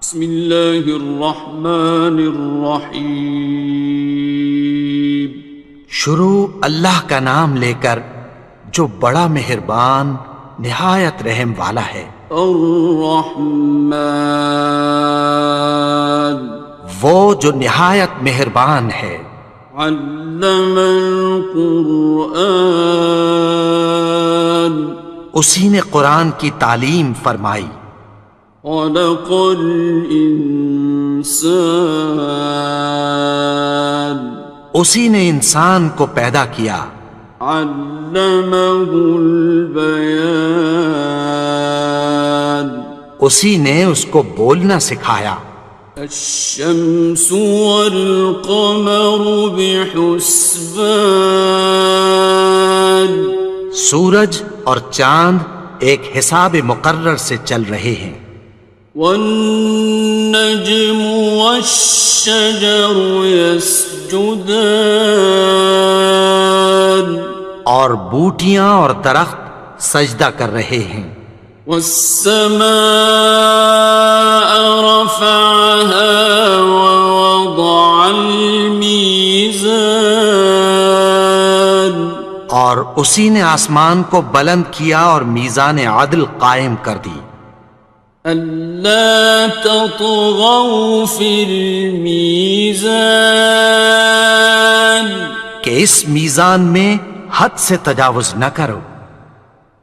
بسم اللہ الرحمن الرحیم۔ شروع اللہ کا نام لے کر جو بڑا مہربان نہایت رحم والا ہے۔ الرحمن، وہ جو نہایت مہربان ہے۔ علم القرآن، اسی نے قرآن کی تعلیم فرمائی۔ خلق الانسان، اسی نے انسان کو پیدا کیا۔ علمہ البیان، اسی نے اس کو بولنا سکھایا۔ الشمس والقمر بحسبان، سورج اور چاند ایک حساب مقرر سے چل رہے ہیں۔ والنجم والشجر يسجدان، اور بوٹیاں اور درخت سجدہ کر رہے ہیں۔ والسماء رفعها ووضع الميزان، اور اسی نے آسمان کو بلند کیا اور میزان عدل قائم کر دی۔ ألا تطغوا في الميزان، کہ اس میزان میں حد سے تجاوز نہ کرو۔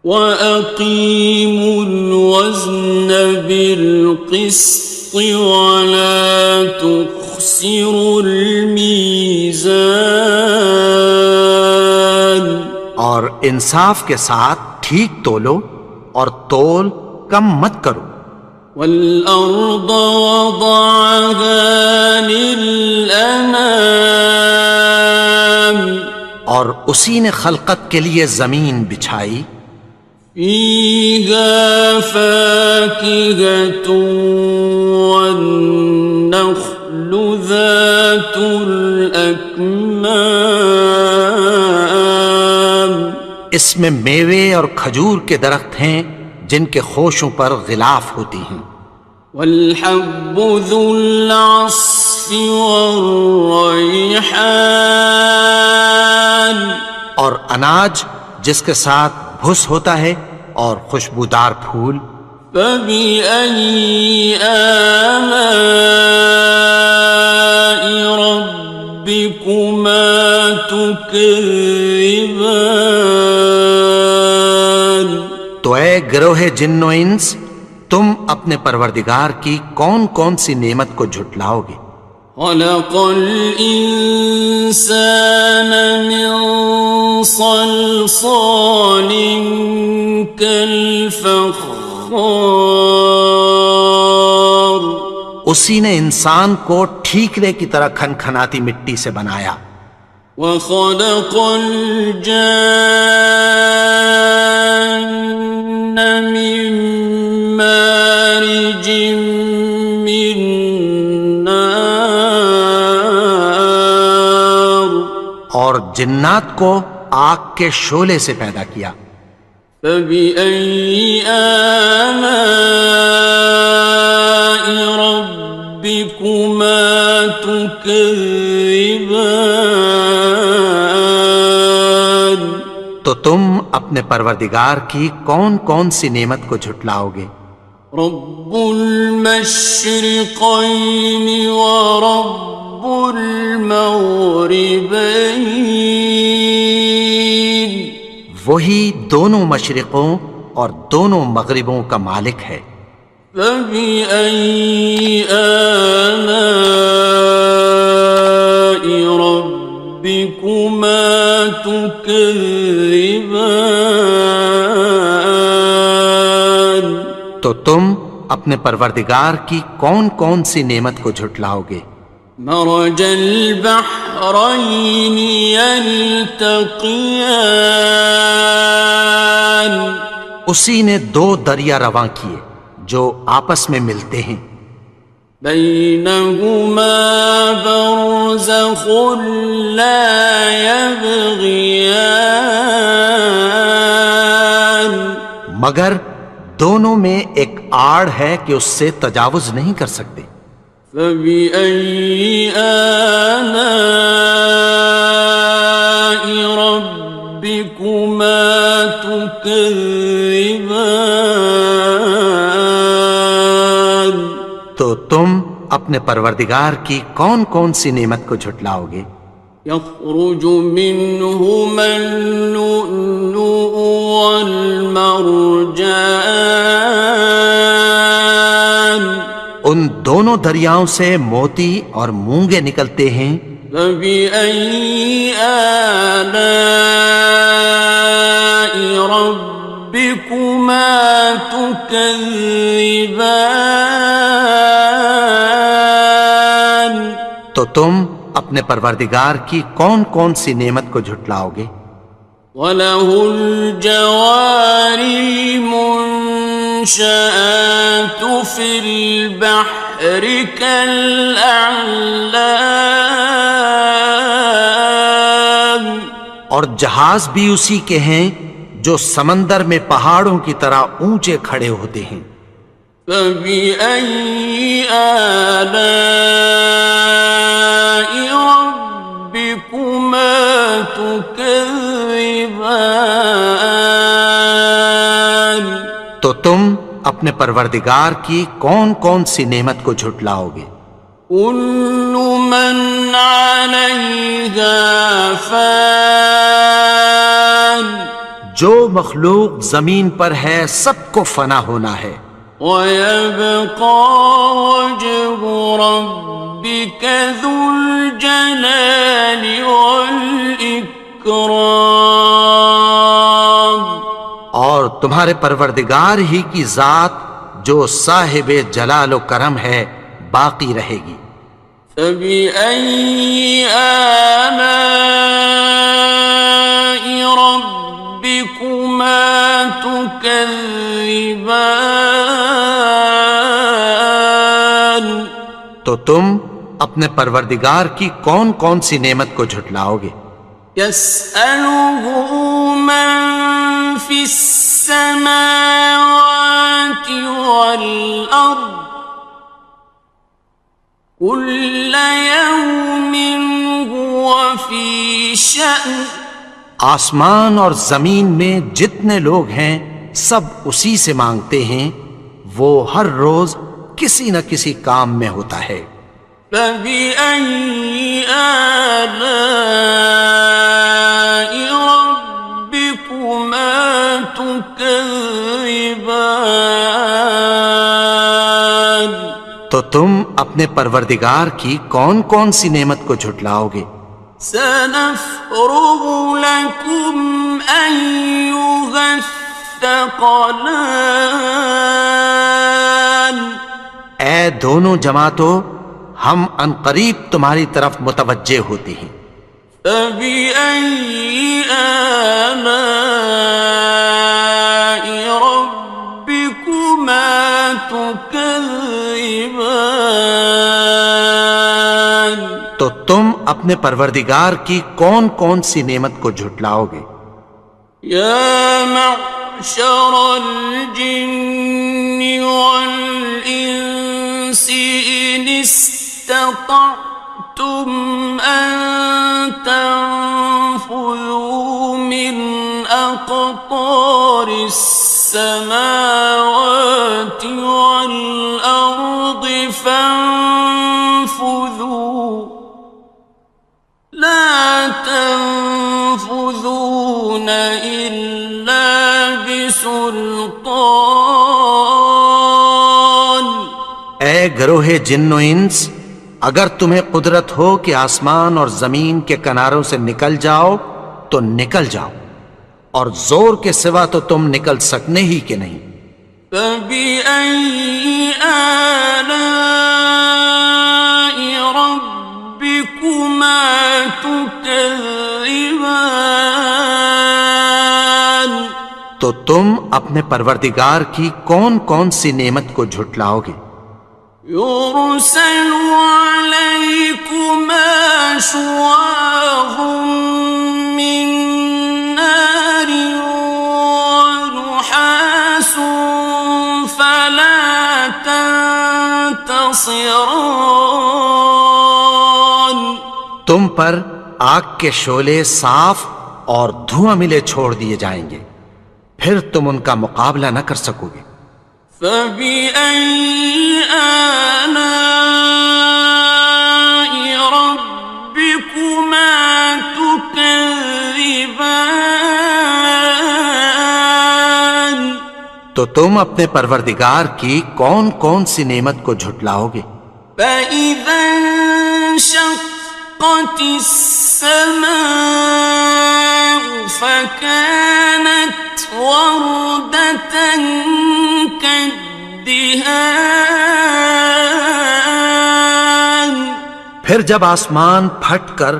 وَأَقِيمُوا الْوَزْنَ بِالْقِسْطِ وَلَا تُخْسِرُوا الْمِيزَانَ، اور انصاف کے ساتھ ٹھیک تولو اور تول کم مت کرو۔ وَالْأَرْضَ وَضَعَهَا لِلْأَنَامِ، اور اسی نے خلقت کے لیے زمین بچھائی۔ فِيهَا فَاكِهَةٌ وَالنَّخْلُ ذَاتُ الْأَكْمَامِ، اس میں میوے اور کھجور کے درخت ہیں جن کے خوشوں پر غلاف ہوتی ہیں۔ وَالْحَبُّ ذُو الْعَصْفِ وَالرَّيْحَانِ، اور اناج جس کے ساتھ بھس ہوتا ہے اور خوشبودار پھول۔ فَبِأَيِّ آلَاءِ رَبِّكُمَا تُكَذِّبَانِ، تو اے گروہ جن و انس، تم اپنے پروردگار کی کون کون سی نعمت کو جھٹلاؤ گے؟ خَلَقَ الْإِنسَانَ مِنْ صَلْصَالٍ كَالْفَخَّارِ، اسی نے انسان کو ٹھیکرے کی طرح کھنکھناتی مٹی سے بنایا۔ وَخَلَقَ الْجَانَّ مِن مَّارِجٍ مِّن نَّارٍ، اور جنات کو آگ کے شعلے سے پیدا کیا۔ فَبِأَيِّ آلَاءِ رَبِّكُمَا تُكَذِّبَانِ، تو تم اپنے پروردگار کی کون کون سی نعمت کو جھٹلاؤ گے؟ رب المشرقين ورب المغربين، وہی دونوں مشرقوں اور دونوں مغربوں کا مالک ہے۔ فَبِأَيِّ آلَاءِ رَبِّكُمَا تُكَذِّبَانِ، تو تم اپنے پروردگار کی کون کون سی نعمت کو جھٹلاؤ گے؟ مرج البحرين يلتقيان، اسی نے دو دریا رواں کیے جو آپس میں ملتے ہیں۔ بينهما برزخ لا يبغيان، مگر دونوں میں ایک آڑ ہے کہ اس سے تجاوز نہیں کر سکتے۔ فبأي آلاء ربكما تكذبان؟ تو تم اپنے پروردگار کی کون کون سی نعمت کو جھٹلاؤ گے؟ يخرج منهما اللؤلؤ والمرجان ان دونوں دریاؤں سے موتی اور مونگے نکلتے ہیں۔ فبأي آلاء ربكما تكذبان؟ تو تم اپنے پروردگار کی کون کون سی نعمت کو جھٹلاؤ گے؟ وَلَهُ الْجَوَارِ الْمُنشَآتُ فِي الْبَحْرِ كَالْأَعْلَامِ، اور جہاز بھی اسی کے ہیں جو سمندر میں پہاڑوں کی طرح اونچے کھڑے ہوتے ہیں۔ فَبِأَيِّ آلَاءِ رَبِّكُمَا تُكَذِّبَانِ؟ تو تم اپنے پروردگار کی کون کون سی نعمت کو جھٹلاؤ گے؟ كُلُّ مَنْ عَلَيْهَا فَانٍ، جو مخلوق زمین پر ہے سب کو فنا ہونا ہے۔ وَيَبْقَى وَجْهُ رَبِّكَ ذُو الْجَلَالِ وَالْإِكْرَامِ، اور تمہارے پروردگار ہی کی ذات جو صاحب جلال و کرم ہے باقی رہے گی۔ فَبِأَيِّ آلَاءِ رَبِّكُمَا تُكَذِّبَانِ؟ تو تم اپنے پروردگار کی کون کون سی نعمت کو جھٹلاؤ گے؟ يَسْأَلُهُ مَن فِي السَّمَاوَاتِ وَالْأَرْضِ كُلَّ يَوْمٍ هُوَ فِي شَأْنٍ، آسمان اور زمین میں جتنے لوگ ہیں سب اسی سے مانگتے ہیں، وہ ہر روز کسی نہ کسی کام میں ہوتا ہے۔ فَبِأَيِّ آلَاءِ رَبِّكُمَا تُكَذِّبَانِ؟ تو تم اپنے پروردگار کی کون کون سی نعمت کو جھٹلاؤ گے؟ سَنَفْرُغُ لَكُمْ أَيُّهَ الثَّقَلَانِ؟ اے دونوں جماعتوں، ہم عنقریب تمہاری طرف متوجہ ہوتے ہیں۔ فَبِأَيِّ آلَاءِ رَبِّكُمَا تُكَذِّبَانِ؟ تو تم اپنے پروردگار کی کون کون سی نعمت کو جھٹلاؤ گے؟ يَا مَعْشَرَ الْجِنِّ وَالْإِنسِ إِنِ اسْتَطَعْتُمْ أَن تَنفُذُوا مِنْ أَقْطَارِ السَّمَاوَاتِ وَالْأَرْضِ فَانفُذُوا لَا تَنفُذُونَ إِلَّا بِسُلْطَانٍ۔ اے گروہ جن و انس، اگر تمہیں قدرت ہو کہ آسمان اور زمین کے کناروں سے نکل جاؤ تو نکل جاؤ، اور زور کے سوا تو تم نکل سکنے ہی کہ نہیں۔ فَبِأَيِّ آلَاءِ رَبِّكُمَا تُكَذِّبَانِ؟ تو تم اپنے پروردگار کی کون کون سی نعمت کو جھٹلاؤ گے؟ يُرْسَلُ عَلَيْكُمَا شُوَاظٌ مِّن نَّارٍ وَنُحَاسٌ فَلَا خصران. تم پر آگ کے شعلے صاف اور دھواں ملے چھوڑ دیے جائیں گے، پھر تم ان کا مقابلہ نہ کر سکو گے۔ فبأي آلاء ربكما تكذبان. تو تم اپنے پروردگار کی کون کون سی نعمت کو جھٹلاؤ گے؟ فإذا انشقت السماء فكانت وردة كالدهان. پھر جب آسمان پھٹ کر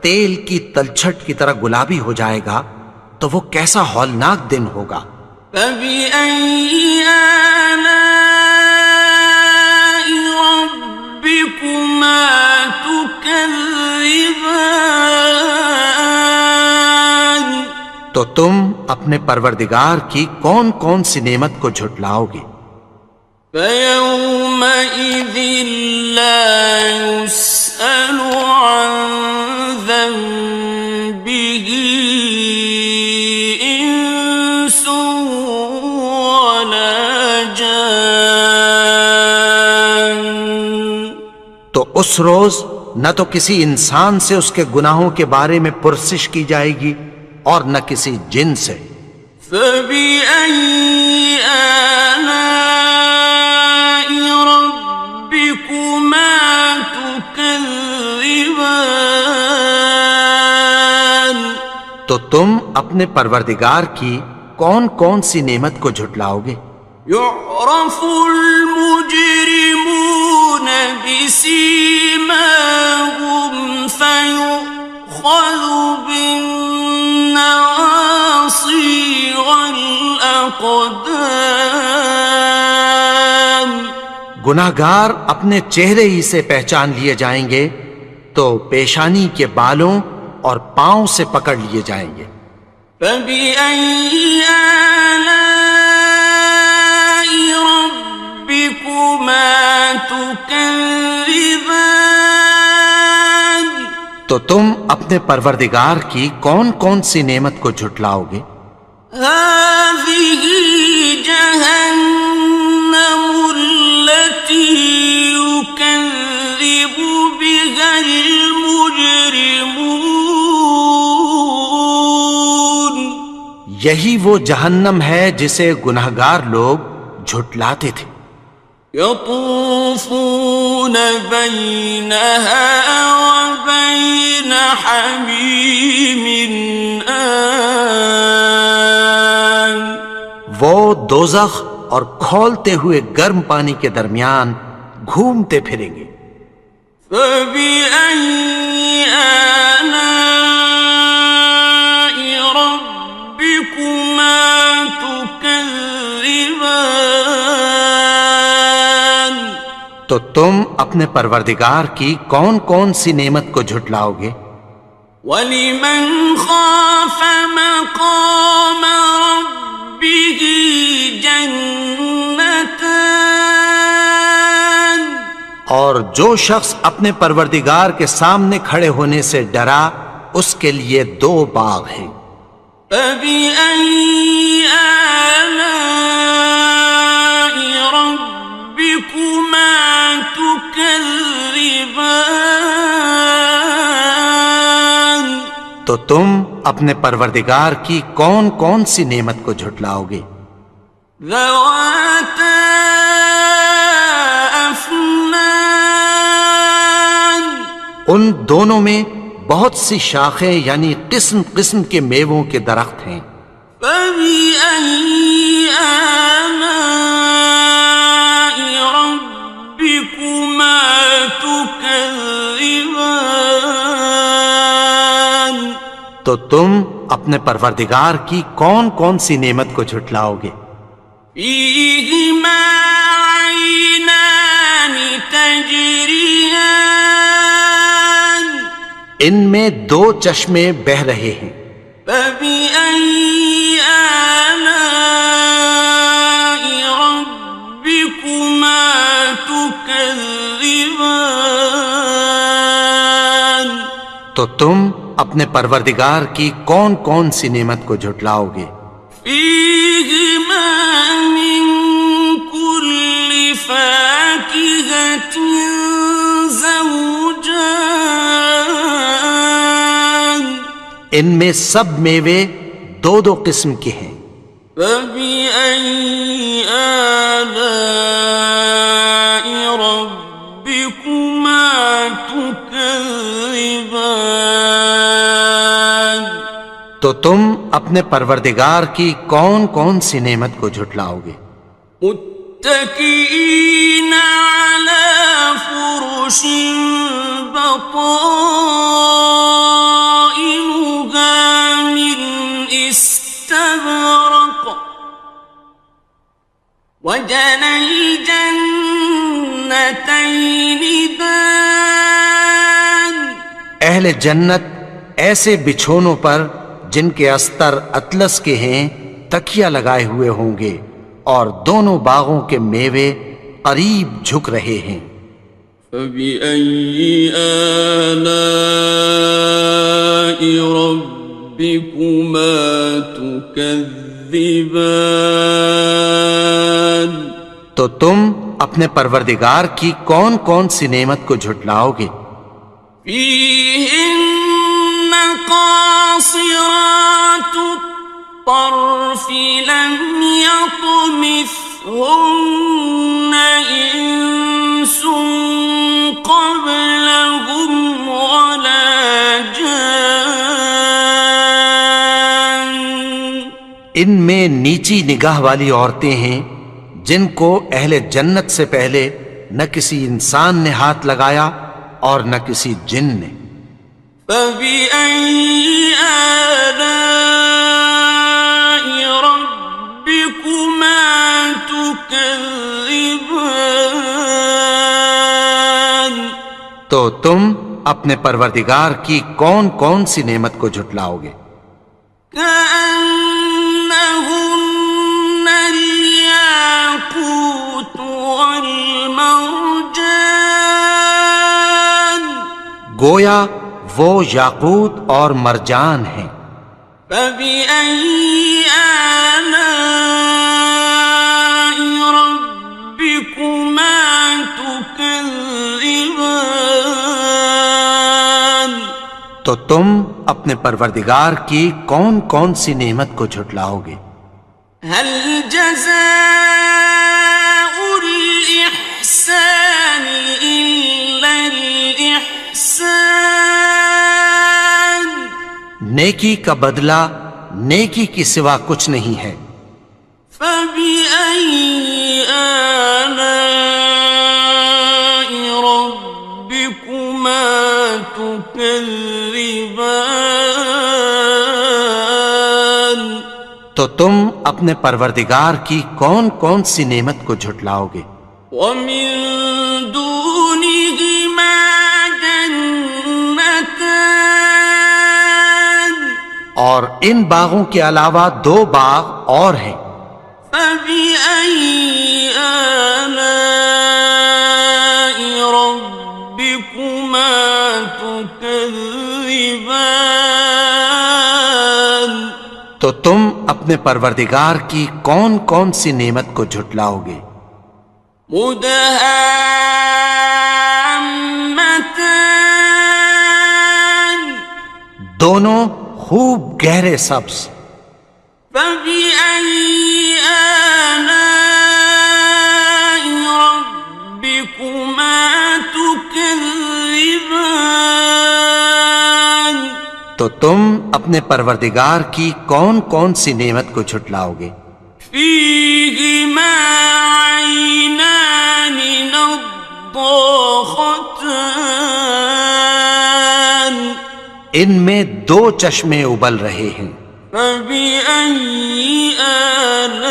تیل کی تلچھٹ کی طرح گلابی ہو جائے گا تو وہ کیسا ہولناک دن ہوگا۔ فبأي آلاء ربكما تكذبان. تو تم اپنے پروردگار کی کون کون سی نعمت کو جھٹلاؤ گے؟ فيومئذ لا يسأل عن ذنبه إنس ولا جان. تو اس روز نہ تو کسی انسان سے اس کے گناہوں کے بارے میں پرسش کی جائے گی اور نہ کسی جن سے۔ فبأي آلاء ربكما تكذبان. تو تم اپنے پروردگار کی کون کون سی نعمت کو جھٹلاؤ گے؟ يعرف المجرمون بسيماهم فيؤخذ بالنواصي والأقدام. گناہگار اپنے چہرے ہی سے پہچان لیے جائیں گے تو پیشانی کے بالوں اور پاؤں سے پکڑ لیے جائیں گے۔ فبأي آلاء ربكما تكذبان. تو تم اپنے پروردگار کی کون کون سی نعمت کو جھٹلاؤ گے؟ هذه جهنم التي يكذب بها المجرمون. یہی وہ جہنم ہے جسے گناہگار لوگ جھٹلاتے تھے۔ يطوفون بينها وبين حميم آن. وہ دوزخ اور کھولتے ہوئے گرم پانی کے درمیان گھومتے پھریں گے۔ فبأي آلاء ربكما تكذبان. تو تم اپنے پروردگار کی کون کون سی نعمت کو جھٹلاؤ گے؟ وَلِمَنْ خَافَ مَقَامَ رَبِّهِ جَنَّتَانِ. اور جو شخص اپنے پروردگار کے سامنے کھڑے ہونے سے ڈرا اس کے لیے دو باغ ہیں۔ فَبِأَيِّ آلَاءِ رَبِّكُمَا تُكَذِّبَانِ. تو تم اپنے پروردگار کی کون کون سی نعمت کو جھٹلاؤ گے؟ ذَوَاتَا أَفْنَانٍ. ان دونوں میں بہت سی شاخیں یعنی قسم قسم کے میووں کے درخت ہیں۔ فَبِأَيِّ آلَاءِ رَبِّكُمَا تُكَذِّبَانِ. تو تم اپنے پروردگار کی کون کون سی نعمت کو جھٹلاؤ گے؟ فِيهِمَا عَيْنَانِ تَجْرِيَانِ. ان میں دو چشمے بہہ رہے ہیں۔ فَبِأَيِّ آلَاءِ رَبِّكُمَا تُكَذِّبَانِ. تم اپنے پروردگار کی کون کون سی نعمت کو جھٹلاؤ گے؟ فيهما من كل فاكهة زوجان ان میں سب میوے دو دو قسم کے ہیں۔ فبأي آلاء ربكما تكذبان تو تم اپنے پروردگار کی کون کون سی نعمت کو جھٹلاؤ گے؟ متكئين على فرش بطائنها من استبرق وجنى الجنتين دان اہل جنت ایسے بچھونوں پر جن کے استر اطلس کے ہیں تکیہ لگائے ہوئے ہوں گے، اور دونوں باغوں کے میوے قریب جھک رہے ہیں۔ فبأي آلاء ربكما تكذبان تو تم اپنے پروردگار کی کون کون سی نعمت کو جھٹلاؤ گے؟ فيهن قاصرات الطرف لم يطمثهن إنس قبلهم ولا جان ان میں نیچی نگاہ والی عورتیں ہیں جن کو اہل جنت سے پہلے نہ کسی انسان نے ہاتھ لگایا اور نہ کسی جن نے۔ فبأي آلاء ربكما تكذبان تو تم اپنے پروردگار کی کون کون سی نعمت کو جھٹلاؤ گے؟ كأنهن الياقوت والمرجان گویا وہ یاقوت اور مرجان ہیں۔ فبأي آلاء ربكما تكذبان تو تم اپنے پروردگار کی کون کون سی نعمت کو جھٹلاؤ گے؟ هل جزاء الإحسان إلا الإحسان نیکی کا بدلہ نیکی کی سوا کچھ نہیں ہے۔ فبأي آلاء ربكما تكذبان تو تم اپنے پروردگار کی کون کون سی نعمت کو جھٹلاؤ گے؟ ومن دونهما جنتان اور ان باغوں کے علاوہ دو باغ اور ہیں۔ فبأي آلاء ربكما تكذبان تو تم اپنے پروردگار کی کون کون سی نعمت کو جھٹلاؤ گے؟ مدهامتان دونوں خوب گہرے سبز۔ فبأي آلاء ربكما تكذبان تو تم اپنے پروردگار کی کون کون سی نعمت کو جھٹلاؤ گے؟ فيهما عينان نضاختان ان میں دو چشمے ابل رہے ہیں۔ فبأي آلاء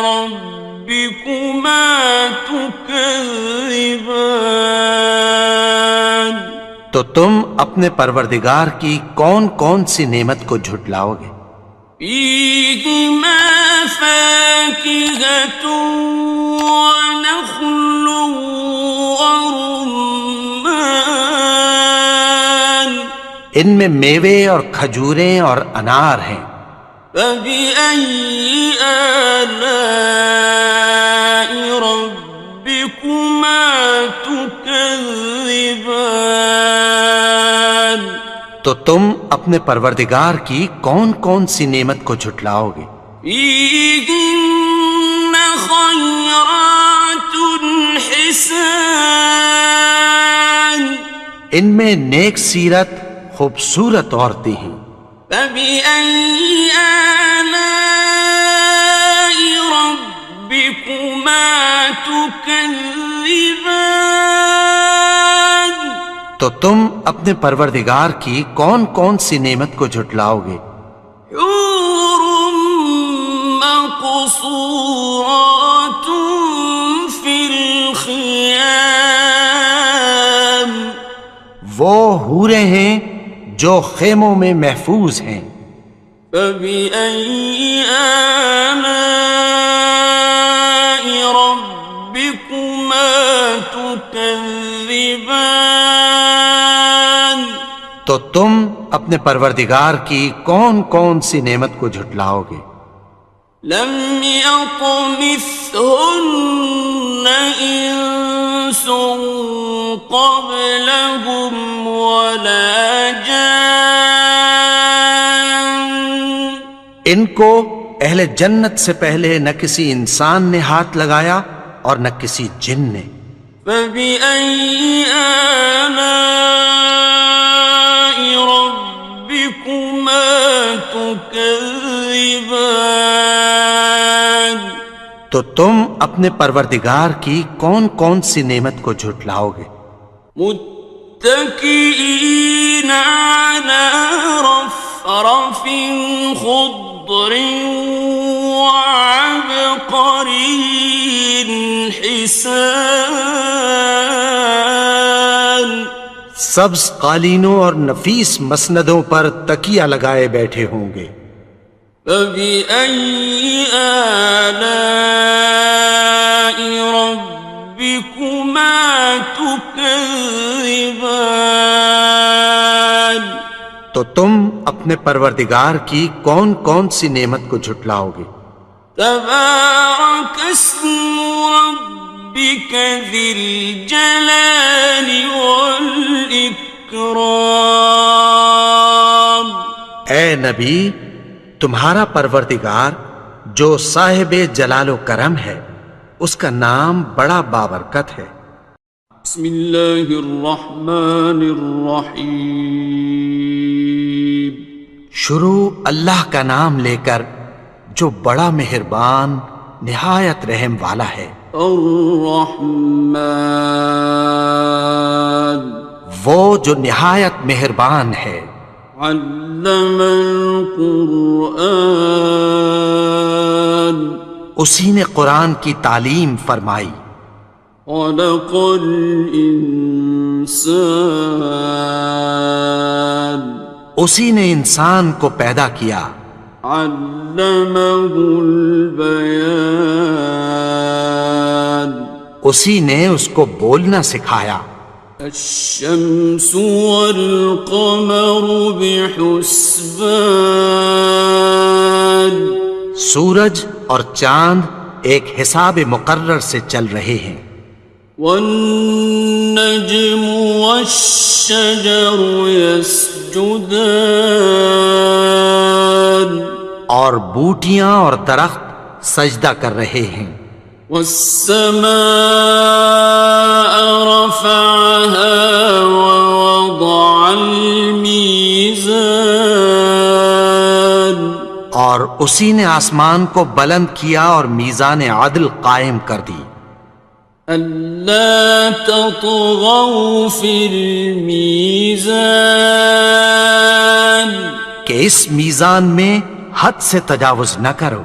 ربكما تكذبان تو تم اپنے پروردگار کی کون کون سی نعمت کو جھٹلاؤ گے؟ فيهما فاكهة ونخل ورمان ان میں میوے اور کھجوریں اور انار ہیں۔ فبأي آلاء ربكما تكذبان؟ تو تم اپنے پروردگار کی کون کون سی نعمت کو جھٹلاؤ گے؟ فيهن خيرات حسان، ان میں نیک سیرت خوبصورت عورتیں ہیں۔ فبأي آلاء ربكما تكذبان؟ تو تم اپنے پروردگار کی کون کون سی نعمت کو جھٹلاؤ گے؟ حور مقصورات في الخيام، وہ حوریں ہیں جو خیموں میں محفوظ ہیں۔ فبأي آلاء ربكما تكذبان؟ تو تم اپنے پروردگار کی کون کون سی نعمت کو جھٹلاؤ گے؟ لم يطمثهن إنس قبلهم ولا جان، ان کو اہل جنت سے پہلے نہ کسی انسان نے ہاتھ لگایا اور نہ کسی جن نے۔ فبأي آلاء ربكما تكذبان؟ تو تم اپنے پروردگار کی کون کون سی نعمت کو جھٹلاؤ گے؟ متكئين على رفرف خضر وعبقري حسان، سبز قالینوں اور نفیس مسندوں پر تکیہ لگائے بیٹھے ہوں گے۔ فبأي آلاء ربكما تكذبان؟ تو تم اپنے پروردگار کی کون کون سی نعمت کو جھٹلاؤ گے؟ تبارك اسم ربك ذي الجلال والإكرام۔ اے نبی، تمہارا پروردگار جو صاحب جلال و کرم ہے، اس کا نام بڑا بابرکت ہے۔ بسم اللہ الرحمن الرحیم، شروع اللہ کا نام لے کر جو بڑا مہربان نہایت رحم والا ہے۔ الرحمن، وہ جو نہایت مہربان ہے۔ علم القرآن، اسی نے قرآن کی تعلیم فرمائی۔ خلق الانسان، اسی نے انسان کو پیدا کیا۔ علمہ البیان، اسی نے اس کو بولنا سکھایا۔ الشمس والقمر بحسبان، سورج اور چاند ایک حساب مقرر سے چل رہے ہیں۔ والنجم والشجر يسجدان، اور بوٹیاں اور درخت سجدہ کر رہے ہیں۔ والسماء رفعها ووضع الميزان، اور اسی نے آسمان کو بلند کیا اور میزان عدل قائم کر دی۔ ألا تطغوا في الميزان، کہ اس میزان میں حد سے تجاوز نہ کرو۔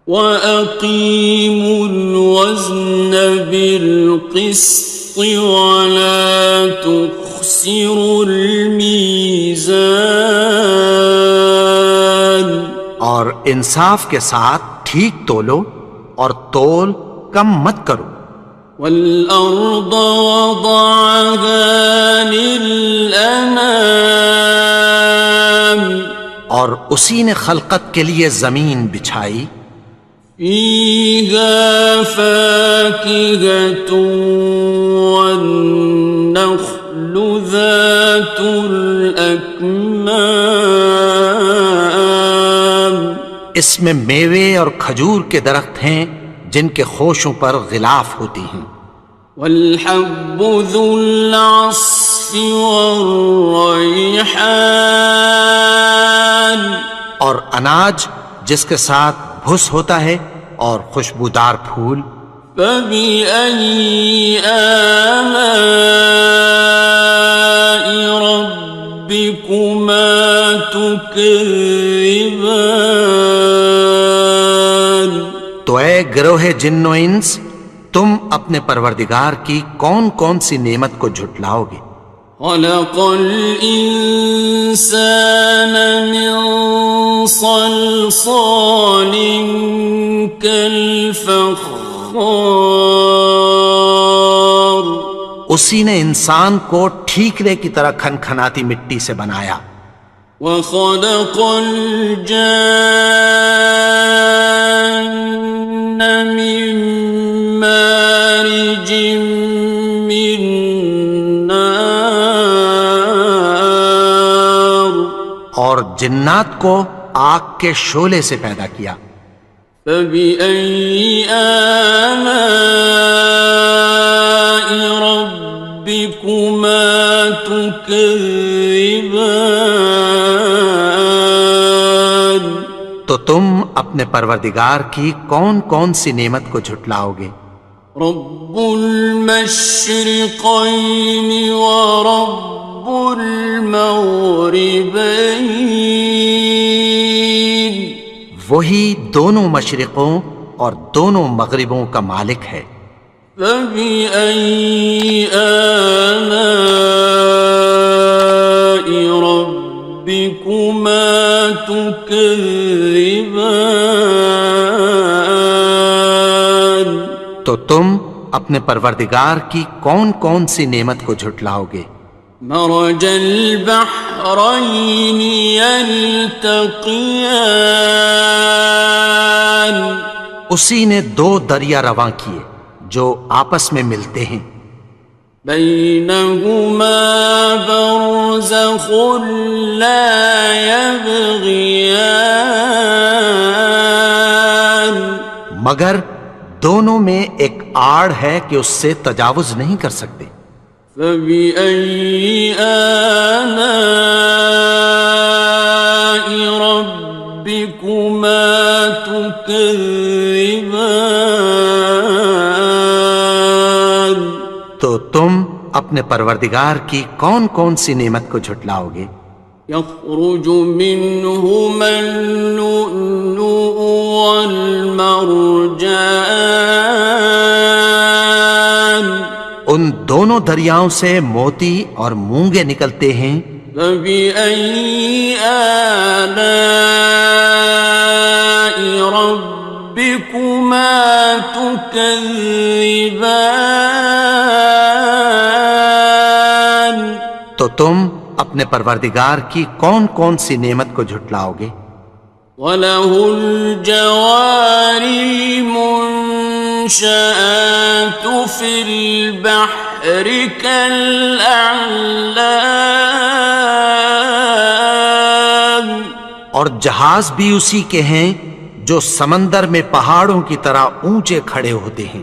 وَأَقِيمُوا الْوَزْنَ بِالْقِسْطِ وَلَا تُخْسِرُوا الْمِيزَانَ، اور انصاف کے ساتھ ٹھیک تولو اور تول کم مت کرو۔ وَالْأَرْضَ وَضَعَهَا لِلْأَنَامِ، اور اسی نے خلقت کے لیے زمین بچھائی، فيها فاكهة والنخل ذات الأكمام، اس میں میوے اور کھجور کے درخت ہیں جن کے خوشوں پر غلاف ہوتی ہیں، والحب ذو العصف والریحان، اور اناج جس کے ساتھ بھس ہوتا ہے اور خوشبودار پھول، فبأي آلاء ربكما تكذبان۔ تو اے گروہ جن و انس، تم اپنے پروردگار کی کون کون سی نعمت کو جھٹلاؤ گے؟ خلق الإنسان من صلصال كالفخار، اسی نے انسان کو ٹھیکرے کی طرح کھنکھناتی مٹی سے بنایا، وخلق الجان من مارج من نار، اور جنات کو آگ کے شعلے سے پیدا کیا، فبأي آلاء ربكما تكذبان۔ تو تم اپنے پروردگار کی کون کون سی نعمت کو جھٹلاؤ گے؟ رب المشرقين ورب المغربين، وہی دونوں مشرقوں اور دونوں مغربوں کا مالک ہے، فبأي آلاء ربكما تكذبان۔ تو تم اپنے پروردگار کی کون کون سی نعمت کو جھٹلاؤ گے؟ مرج البحرين يلتقيان، اسی نے دو دریا رواں کیے جو آپس میں ملتے ہیں، بينهما برزخ لا يبغيان، مگر دونوں میں ایک آڑ ہے کہ اس سے تجاوز نہیں کر سکتے، فبأي آلاء ربكما تكذبان۔ تو تم اپنے پروردگار کی کون کون سی نعمت کو جھٹلاؤ گے؟ يخرج منهما اللؤلؤ والمرجان، ان دونوں دریاؤں سے موتی اور مونگے نکلتے ہیں، فبأي آلاء ربكما تكذبان۔ تو تم اپنے پروردگار کی کون کون سی نعمت کو جھٹلاؤ گے؟ وَلَهُ الْجَوَارِ الْمُنشَآتُ فِي الْبَحْرِ كَالْأَعْلَامِ، اور جہاز بھی اسی کے ہیں جو سمندر میں پہاڑوں کی طرح اونچے کھڑے ہوتے ہیں،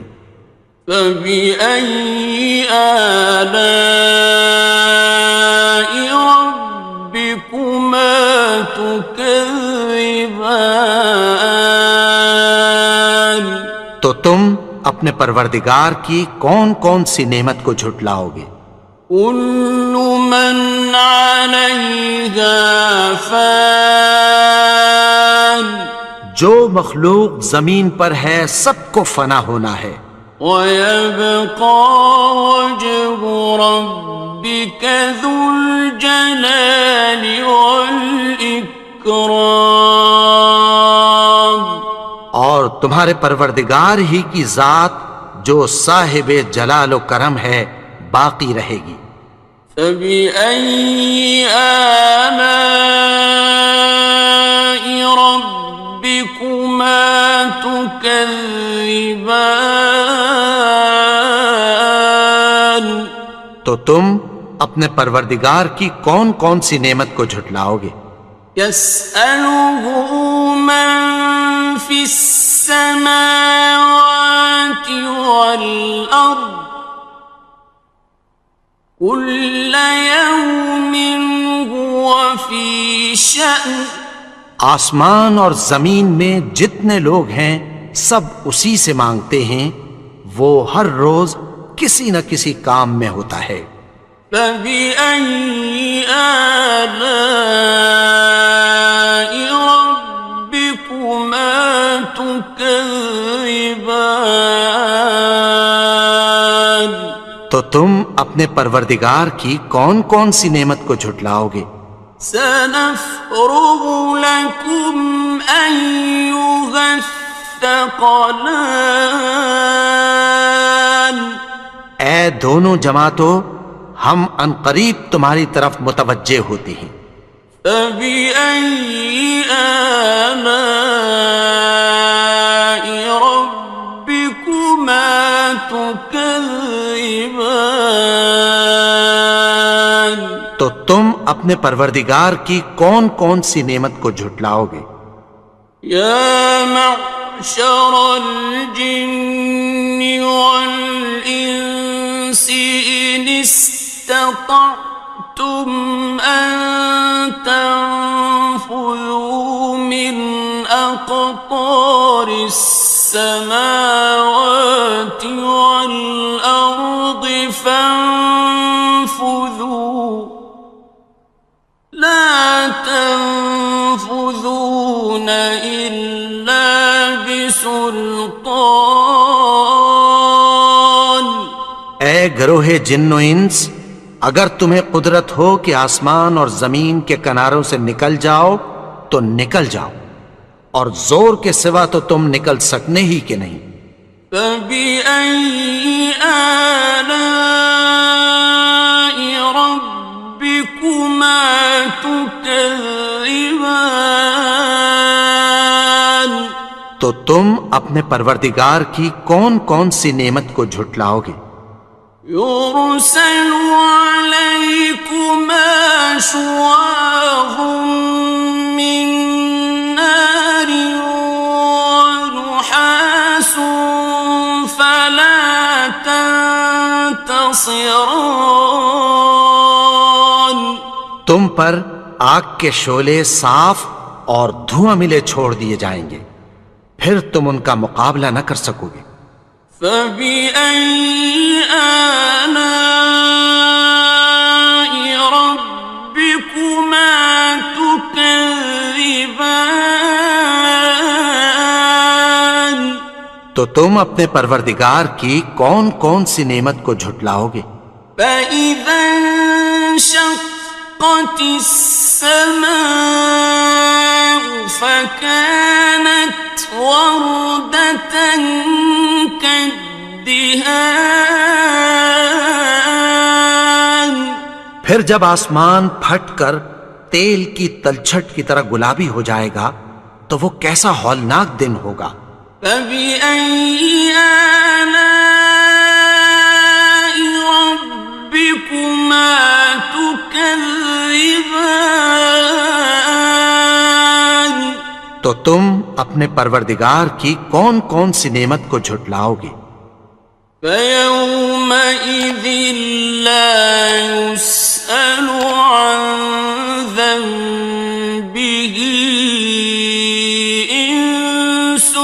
فَبِأَيِّ آلَاءِ رَبِّكُمَا تُكَذِّبَانِ۔ تو تم اپنے پروردگار کی کون کون سی نعمت کو جھٹلاؤ گے؟ كل من عليها فان، جو مخلوق زمین پر ہے سب کو فنا ہونا ہے، ويبقى وجه ربك ذو الجلال والإكرام، اور تمہارے پروردگار ہی کی ذات جو صاحب جلال و کرم ہے باقی رہے گی، فبأي آلاء ربكما تكذبان؟ تو تم اپنے پروردگار کی کون کون سی نعمت کو جھٹلاؤ گے؟ يسأله من في السماوات والأرض كل يوم هو في شأن. آسمان اور زمین میں جتنے لوگ ہیں سب اسی سے مانگتے ہیں، وہ ہر روز کسی نہ کسی کام میں ہوتا ہے۔ فبأي آلاء ربكما تكذبان؟ تو تم اپنے پروردگار کی کون کون سی نعمت کو جھٹلاؤ گے؟ سنفرغ لكم أيها الثقلان. اے دونوں جماعتوں، ہم عنقریب تمہاری طرف متوجہ ہوتے ہیں۔ فبأي آلاء ربكما تكذبان؟ تو تم اپنے پروردگار کی کون کون سی نعمت کو جھٹلاؤ گے؟ یا معشر الجن والانس ان استطعتم ان تنفذوا من اقطار السماوات والارض فانفذوا لا تنفذون إلا بسلطان. اے گروہ جن و انس، اگر تمہیں قدرت ہو کہ آسمان اور زمین کے کناروں سے نکل جاؤ تو نکل جاؤ، اور زور کے سوا تو تم نکل سکنے ہی کہ نہیں۔ فبأي آلاء ربكما تكذبان؟ تو تم اپنے پروردگار کی کون کون سی نعمت کو جھٹلاؤ گے؟ يرسل عليكما شواظ من نار ونحاس فلا تنتصران. تم پر آگ کے شعلے صاف اور دھواں ملے چھوڑ دیے جائیں گے، پھر تم ان کا مقابلہ نہ کر سکو گے۔ فبأي آلاء ربكما تكذبان؟ تو تم اپنے پروردگار کی کون کون سی نعمت کو جھٹلاؤ گے؟ فإذا انشقت السماء فكانت وردة كالدهان. پھر جب آسمان پھٹ کر تیل کی تلچھٹ کی طرح گلابی ہو جائے گا تو وہ کیسا ہولناک دن ہوگا۔ فبأي آلاء ربكما تكذبان؟ تو تم اپنے پروردگار کی کون کون سی نعمت کو جھٹلاؤ گے؟ فيومئذ لا يسأل عن ذنبه إنس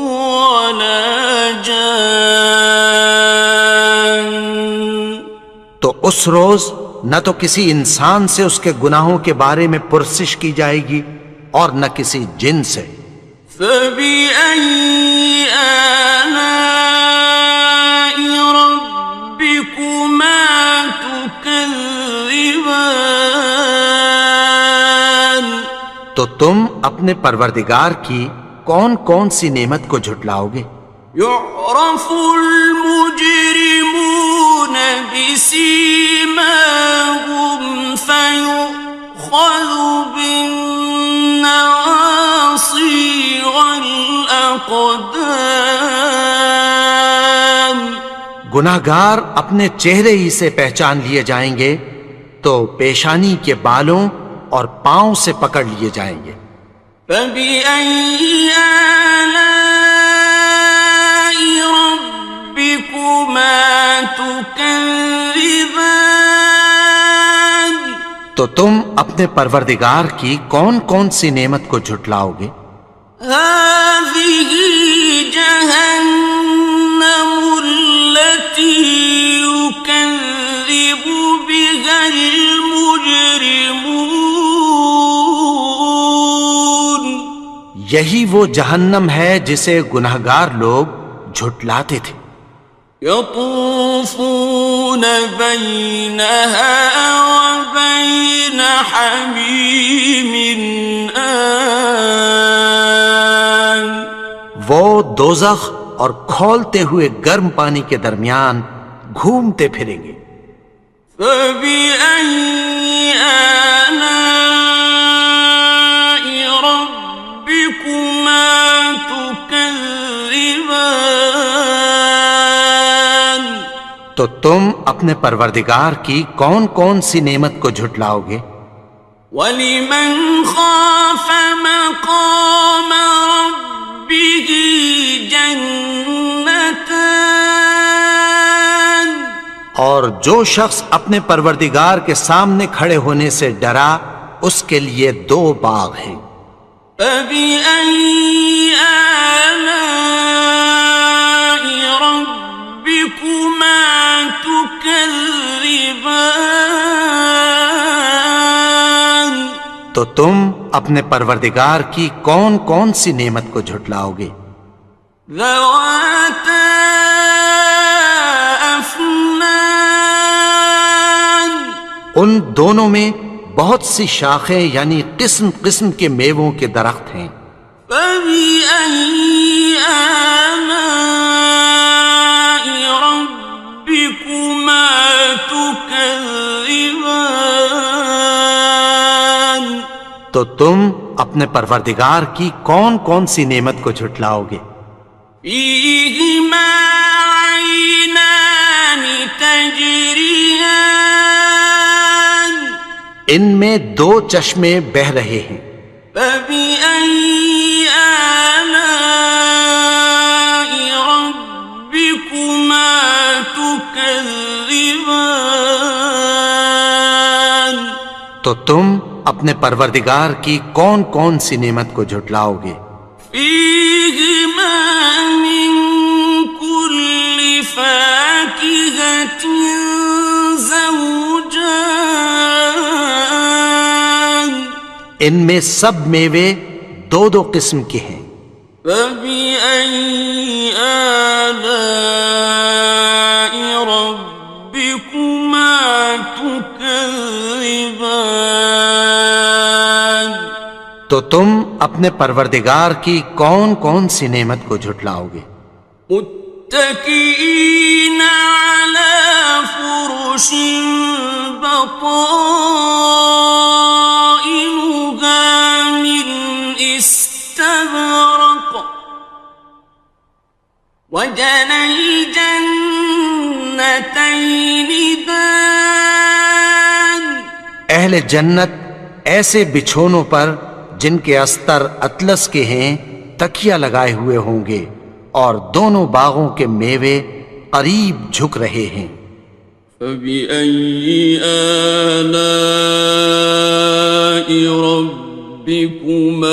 ولا جان. تو اس روز نہ تو کسی انسان سے اس کے گناہوں کے بارے میں پرسش کی جائے گی اور نہ کسی جن سے۔ فبأي آلاء ربكما تكذبان؟ تو تم اپنے پروردگار کی کون کون سی نعمت کو جھٹلاؤ گے؟ يعرف المجرمون بسيماهم گناہگار اپنے چہرے ہی سے پہچان لیے جائیں گے تو پیشانی کے بالوں اور پاؤں سے پکڑ لیے جائیں گے۔ فَبِأَيِّ آلَاءِ رَبِّكُمَا تُكَذِّبَانِ؟ تو تم اپنے پروردگار کی کون کون سی نعمت کو جھٹلاؤ گے؟ هَٰذِهِ جَهَنَّمُ الَّتِي يُكَذِّبُ بِهَا الْمُجْرِمُونَ۔ یہی وہ جہنم ہے جسے گناہگار لوگ جھٹلاتے تھے۔ يطوفون بينها وبين حميم آن۔ وہ دوزخ اور کھولتے ہوئے گرم پانی کے درمیان گھومتے پھریں گے۔ فبأي آلاء ربكما تكذبان؟ تو تم اپنے پروردگار کی کون کون سی نعمت کو جھٹلاؤ گے؟ وَلِمَنْ خَافَ مَقَامَ رَبِّهِ جَنَّتَانِ؟ اور جو شخص اپنے پروردگار کے سامنے کھڑے ہونے سے ڈرا اس کے لیے 2 باغ ہیں۔ فَبِأَيِّ آلَاءِ رَبِّكُمَا تُكَذِّبَانِ؟ تو تم اپنے پروردگار کی کون کون سی نعمت کو جھٹلاؤ گے؟ ذَوَاتَا أَفْنَانٍ؟ ان دونوں میں بہت سی شاخیں یعنی قسم قسم کے میووں کے درخت ہیں۔ فَبِأَيِّ آلَاءِ رَبِّكُمَا تُكَذِّبَانِ؟ تو تم اپنے پروردگار کی کون کون سی نعمت کو جھٹلاؤ گے؟ فِيهِمَا عَيْنَانِ تَجْرِيَانِ؟ ان میں 2 چشمے بہہ رہے ہیں۔ فَبِأَيِّ آلَاءِ رَبِّكُمَا تُكَذِّبَانِ؟ تو تم اپنے پروردگار کی کون کون سی نعمت کو جھٹلاؤ گے؟ فِيهِمَا مِن كُلِّ فَاكِهَةٍ زَوْجَانِ؟ ان میں سب میوے 2 قسم کے ہیں۔ فَبِأَيِّ آلَاءِ رَبِّكُمَا تُكَذِّبَانِ؟ تو تم اپنے پروردگار کی کون کون سی نعمت کو جھٹلاؤ گے؟ متكئين على فرش بطائنها من استبرق وجنى الجنتين دان۔ اہل جنت ایسے بچھونوں پر جن کے استر اطلس کے ہیں تکیہ لگائے ہوئے ہوں گے اور دونوں باغوں کے میوے قریب جھک رہے ہیں۔ فَبِأَيِّ آلَاءِ رَبِّكُمَا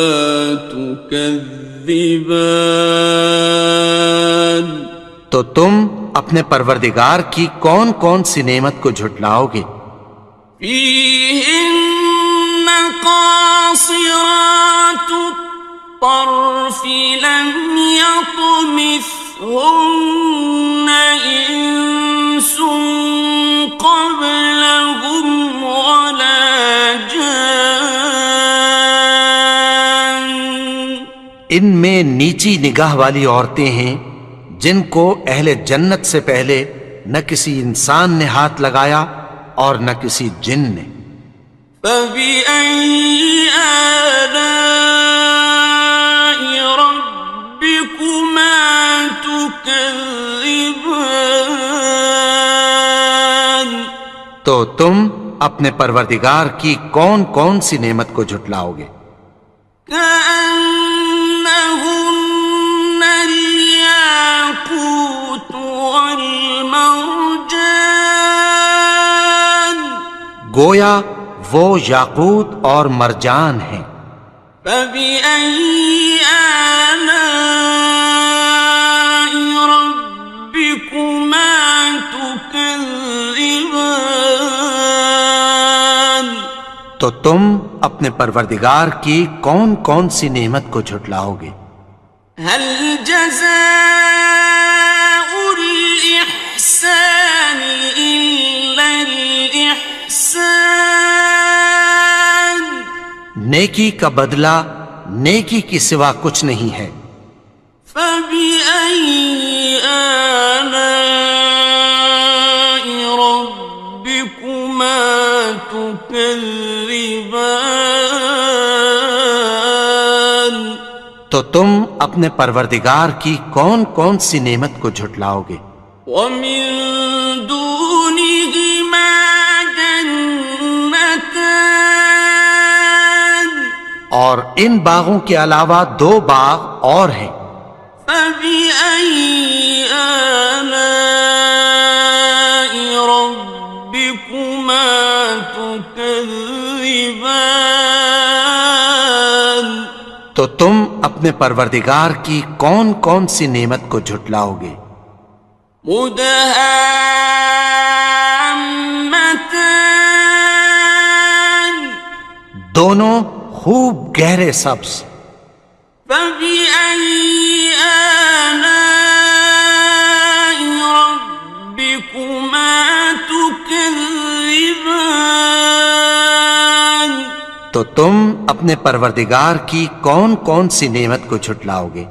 تُكَذِّبَانِ؟ تو تم اپنے پروردگار کی کون کون سی نعمت کو جھٹلاؤ گے؟ فِيهِنَّ قَاصِرَاتُ الطَّرْفِ لَمْ يَطْمِثْهُنَّ إِنسٌ قَبْلَهُمْ وَلَا جَانٌّ۔ ان میں نیچی نگاہ والی عورتیں ہیں جن کو اہل جنت سے پہلے نہ کسی انسان نے ہاتھ لگایا اور نہ کسی جن نے۔ فَبِأَيِّ آلَاءِ رَبِّكُمَا تُكَذِّبَانِ؟ تو تم اپنے پروردگار کی کون کون سی نعمت کو جھٹلاؤ گے؟ كأنهن الياقوت والمرجان گویا وہ یاقوت اور مرجان ہیں۔ فبأي آلاء ربكما تكذبان تو تم اپنے پروردگار کی کون کون سی نعمت کو جھٹلاؤ گے؟ هل جزاء الإحسان إلا الإحسان نیکی کا بدلہ نیکی کی سوا کچھ نہیں ہے۔ فبأي آلاء ربكما تكذبان تو تم اپنے پروردگار کی کون کون سی نعمت کو جھٹلاؤ گے؟ ومن دونهما جنتان اور ان باغوں کے علاوہ دو باغ اور ہیں۔ فبأي آلاء ربكما تكذبان تو تم اپنے پروردگار کی کون کون سی نعمت کو جھٹلاؤ گے؟ مدهامتان دونوں خوب گہرے سبز۔ فبأي آلاء ربكما تكذبان تو تم اپنے پروردگار کی کون کون سی نعمت کو جھٹلاؤ گے؟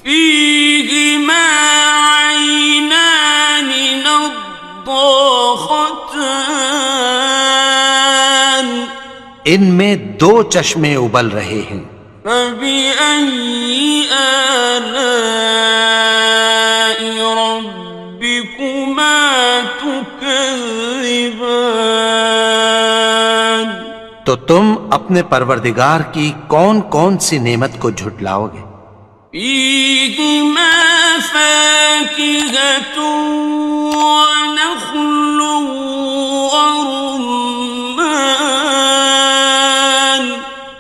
فيهما عينان نضاختان ان میں دو چشمے ابل رہے ہیں۔ فبأي آلاء ربكما تكذبان تو تم اپنے پروردگار کی کون کون سی نعمت کو جھٹلاؤ گے؟ فيهما فاكهة ونخل ورمان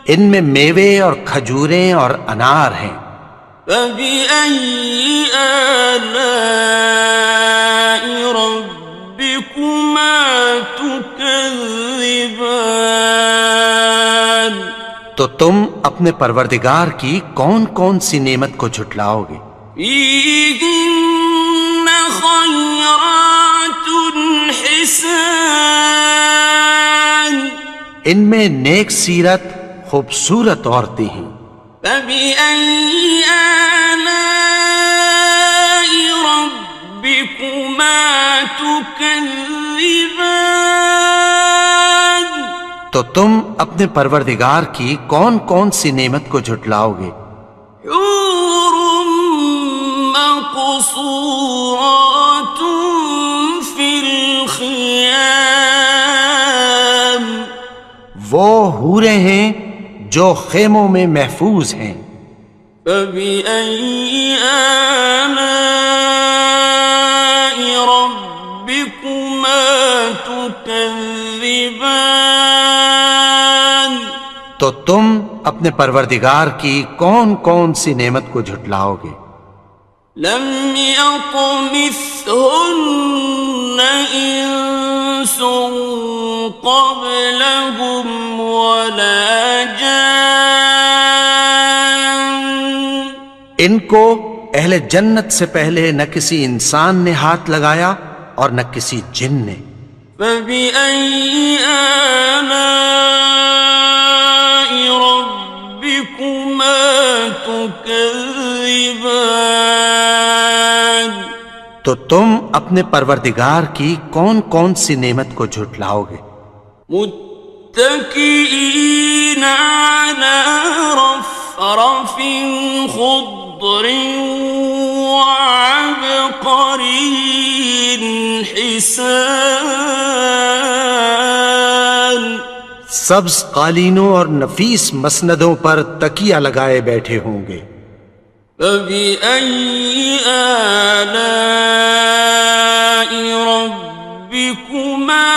ان میں میوے اور کھجوریں اور انار ہیں۔ فبأي آلاء ربكما تكذبان تو تم اپنے پروردگار کی کون کون سی نعمت کو جھٹلاؤ گے؟ فيهن خيرات حسان ان میں نیک سیرت خوبصورت عورتیں ہیں۔ فبأي آلاء ربكما تكذبان تو تم اپنے پروردگار کی کون کون سی نعمت کو جھٹلاؤ گے؟ حور مقصورات في الخيام وہ حوریں ہیں جو خیموں میں محفوظ ہیں۔ فبأي آلاء ربكما تكذبان تو تم اپنے پروردگار کی کون کون سی نعمت کو جھٹلاؤ گے؟ لم يطمثهن إنس قبلهم ولا جان ان کو اہل جنت سے پہلے نہ کسی انسان نے ہاتھ لگایا اور نہ کسی جن نے۔ فبأي آلاء ربكما تكذبان تو تم اپنے پروردگار کی کون کون سی نعمت کو جھٹلاؤ گے؟ متكئين على رفرف خضر وعبقري حسان سبز قالینوں اور نفیس مسندوں پر تکیہ لگائے بیٹھے ہوں گے. فبأي آلاء ربكما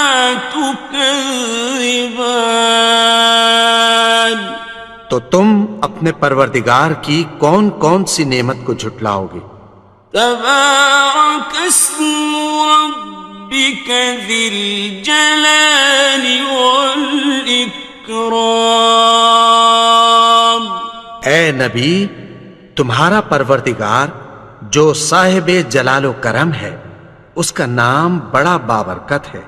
تكذبان. تو تم اپنے پروردگار کی کون کون سی نعمت کو جھٹلاؤ گے؟ تبارك اسم ربك ذي الجلال والإكرام. اے نبی، تمہارا پروردگار جو صاحب جلال و کرم ہے، اس کا نام بڑا بابرکت ہے.